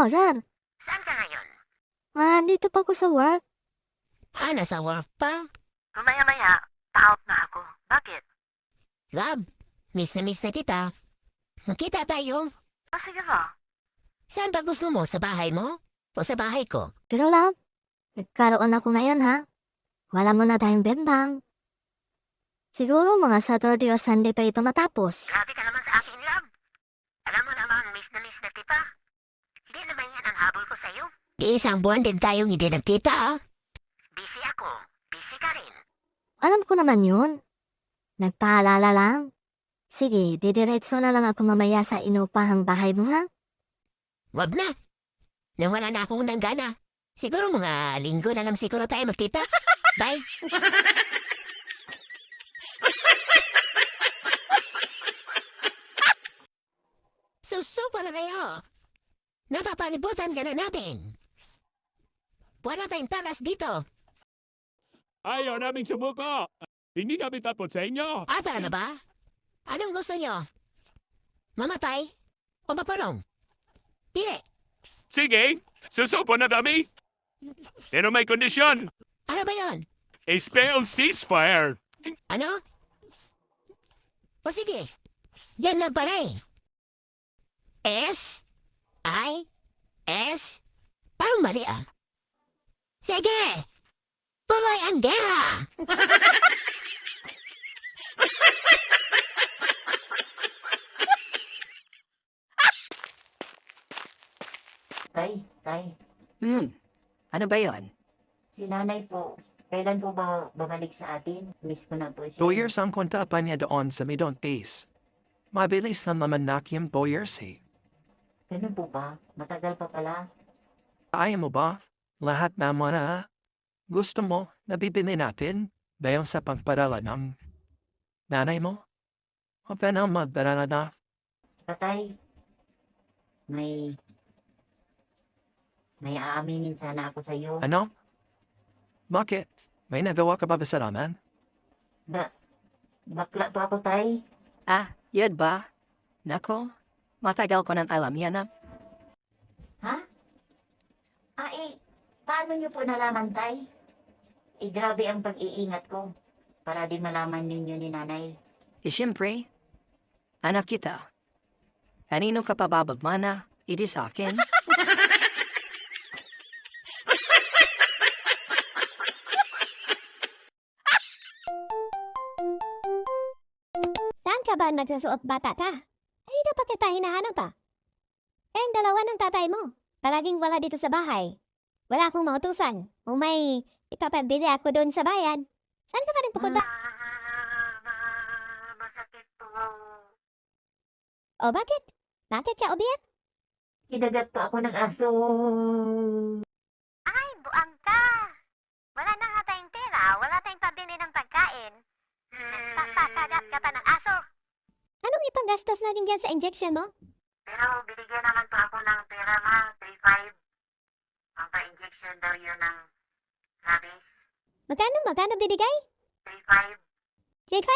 Ren. Saan ka ngayon? Dito pa ako sa work. Nasa work pa? Mamaya-maya, pa-out na ako. Bakit? Love, miss na kita. Magkita tayo. O sige ba? Saan ba gusto mo? Sa bahay mo? O sa bahay ko? Pero love, nagkaroon ako ngayon ha. Wala mo na tayong bembang. Siguro mga Saturday o Sunday pa ito matapos. Grabe ka naman sa akin, love. Alam mo naman, miss na kita. Hindi naman yan ang habol ko sa'yo. Isang buwan din tayong hindi nagkita, ah. Busy ako. Busy ka rin. Alam ko naman yun. Nagpaalala lang. Sige, didiretso na lang ako mamaya sa inupahang bahay mo ha. Wag na. Nawala na akong nanggana. Siguro mga linggo na lang siguro tayo magkita. Bye. Suso pala kayo. Napapanibutan ka na namin. Wala tayong taras dito. Ayaw naming sumuko. Hindi kami tapos sa inyo. Tara na ba? Anong gusto nyo? Mamatay? O mapulong? Pili. Sige, susupo na kami. Pero may kondisyon. Ano ba yon? A spell ceasefire. Ano? O sige. Yan lang pala eh. S? I? S? Parang mali ah. Sige! Tuloy ang gera! Tay, Ano ba yon? si nanay po, kailan po ba babalik sa atin? Miss ko na po siya. 2 years ang konta pa niya doon sa Midon Base. Mabilis na naman na yung 2 years eh. Ganun po ba? Matagal pa pala. Ayaw mo ba? Lahat naman na. Gusto mo, nabibili natin dahil sa pagpadala ng nanay mo? O pa na magdala na? Patay, may aaminin sana ako sa iyo. Ano? Bakit? May nagawa ka ba sa naman? Bakla pa ako, tay. Yun ba? Nako, matagal ko nang alam yan na. Ha? Paano niyo po nalaman, tay? Grabe ang pag-iingat ko para di malaman ninyo ni nanay. Siyempre, anak kita. Kanino ka pa babagmana? Idi sa akin. Saan ka ba nagsusuot bata ka? Ay, dapat kita hinahanap pa. Ang dalawa ng tatay mo, palaging wala dito sa bahay. Wala akong mautusan. O may ipapabili ako doon sa bayan. Saan ka pa rin pupunta? Masakit po. O bakit? Bakit ka umiyak? Kinagat pa ako ng aso. Ay, buang ka! Wala na nga tayong pera. Wala tayong pabili ng pagkain. Nagpapakagat ka pa ng aso. Anong ipanggastos natin dyan sa injection mo? Pero binigyan naman pa ako ng pera, ma. 3,500. Pampa-injection daw yun ng rabies. Magkano binigay? 3,500. J5?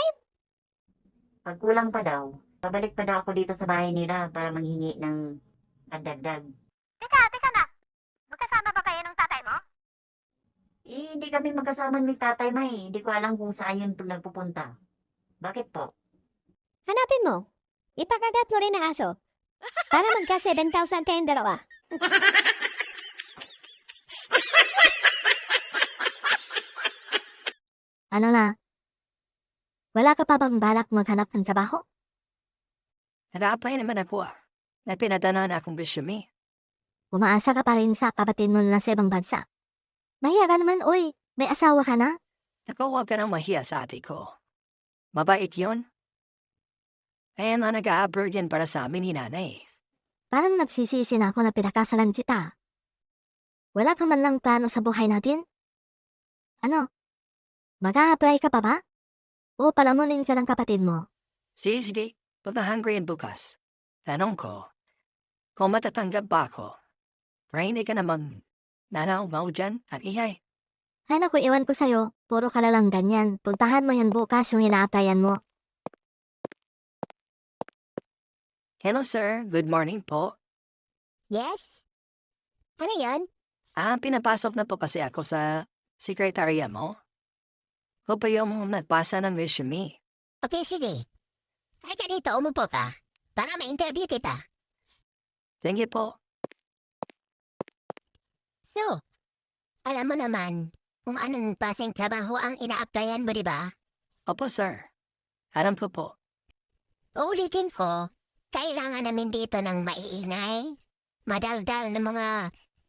Pag kulang pa daw, pabalik pa daw ako dito sa bahay nila para manghingi ng pagdagdag. Teka na. Magkasama ba kayo ng tatay mo? Hindi kami magkasama ng tatay, ma. Hindi ko alam kung saan yun nagpupunta. Bakit po? Hanapin mo. Ipakagat mo rin ang aso. Para magka 7,000 kayong dalawa. Ano na? Wala ka pa bang balak maghanap ng trabaho? Hanapay naman ako na pinadanan akong bisyumi. Umaasa ka pa rin sa kapatid mo na sa ibang bansa. Mahiya ka naman, oy. May asawa ka na? Naku, huwag ka nang mahiya sa ate ko. Mabait yun. Kaya na nag-a-abroad yan para sa amin ni nanay. Parang nagsisisi na ako na pinakasalan kita. Wala ka man lang plano sa buhay natin? Ano? Mag-a-apply ka pa ba? O palamunin ka ng kapatid mo? Sige, pagka-hungry yan bukas. Tanong ko, kung matatanggap ba ako, para hindi ka naman nanaw mo dyan at ihay. Ay naku, iwan ko sa'yo. Puro ka na lang ganyan. Puntahan mo yan bukas yung ina-applyan mo. Hello sir, good morning po. Yes? Ano yan? Pinapasok na po kasi ako sa sekretarya mo. Hope mo nagpasa ng resume. Okay, sige. Ay ka dito, umupo ka. Para ma-interview kita. Thank you po. So, alam mo naman kung anong klaseng trabaho ang ina-applyan mo, di ba? Opo, sir. Alam po. Uulitin ko, kailangan namin dito ng maiingay, madaldal na mga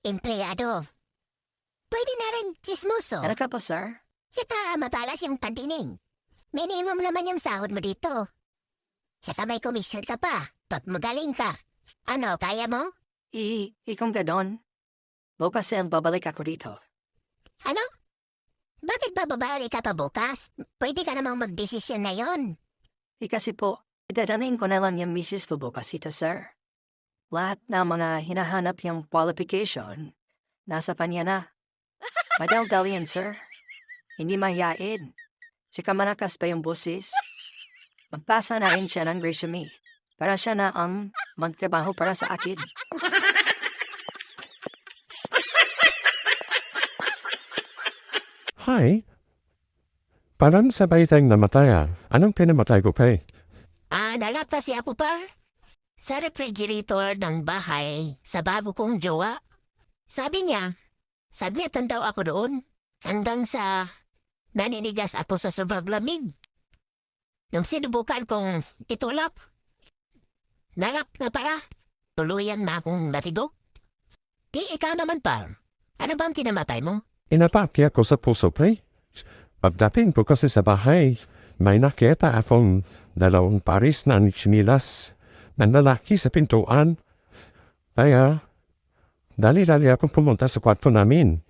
empleyado. Pwede na rin chismoso. Ano ka po, sir? Saka matalas yung tandining. Minimum naman yung sahod mo dito. Saka may commission ka pa, tot magaling ka. Ano, kaya mo? Kung ganon, bukas babalik ako dito. Ano? Bakit bababalik ka pa bukas? Pwede ka namang magdesisyon na yon. Kasi po, idadaling ko na lang yung misis po bukas ito, sir. Lahat ng mga hinahanap yung qualification, nasa panya na. Madaldal yan, sir. Hindi mahiyain. Tsaka manakas pa yung boses. Magpasa na rin siya ng resume para siya na ang magtrabaho para sa akin. Hi. Parang sabay tayong namatay. Anong pinamatay ko pa? Nalapa si Apo Par. Sa refrigerator ng bahay sa bago kong jowa. Sabi niya, saglitan daw ako doon hanggang sa naninigas ako sa sobrang lamig. Nung sinubukan kong itulap, nalap na pala. Tuluyan na akong natigo. Di ikaw naman, Par. Ano bang kinamatay mo? Inatake ako sa puso, pre. Pagdating po kasi sa bahay, may nakita akong dalawang paris na chinilas ng lalaki sa pintuan. Kaya, dali-dali akong pumunta sa kwarto namin.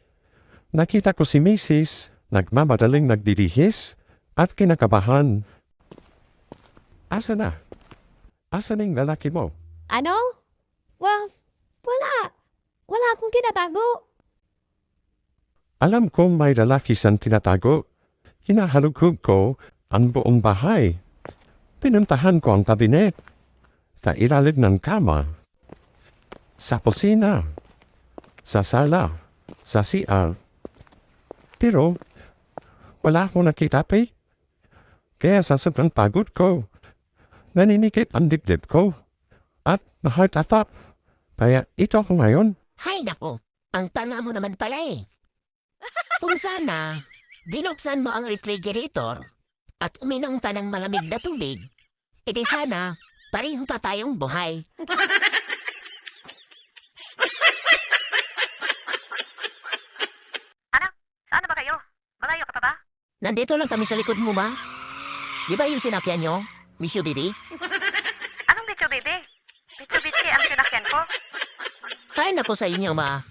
Nakita ko si Mrs. nagmamadaling nagdidihis at kinakabahan. Asa na? Asa ng lalaki mo? Ano? Wala. Wala akong tinatago. Alam kong may lalaki siyang tinatago. Hinahalugog ko ang buong bahay. Pinuntahan ko ang kabinet. Sa ilalim ng kama. Sa kusina. Sa sala. Sa CR. Pero, wala akong nakita pa. Kaya sa sobrang pagod ko, naninikip ang dibdib ko. At na-heart attack. Kaya ito ako ngayon. Hay nako, ang tanga mo naman pala eh. Kung sana, binuksan mo ang refrigerator at uminom ka ng malamig na tubig, edi sana, pareho pa tayong buhay. Saan na ba kayo? Malayo ka pa ba? Nandito lang kami sa likod mo, ma. Di ba yung sinakyan nyo, Miss Yubiri? Anong Mitsubishi? Mitsubishi ang sinakyan ko. Kain ako sa inyo, ma.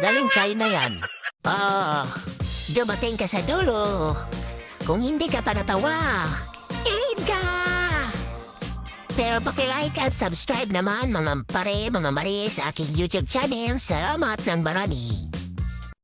Galing China yan. Dumating ka sa dulo. Kung hindi ka pa natawa, ilin ka! Pero pakilike at subscribe naman mga pare, mga mari sa aking YouTube channel. Salamat ng marami.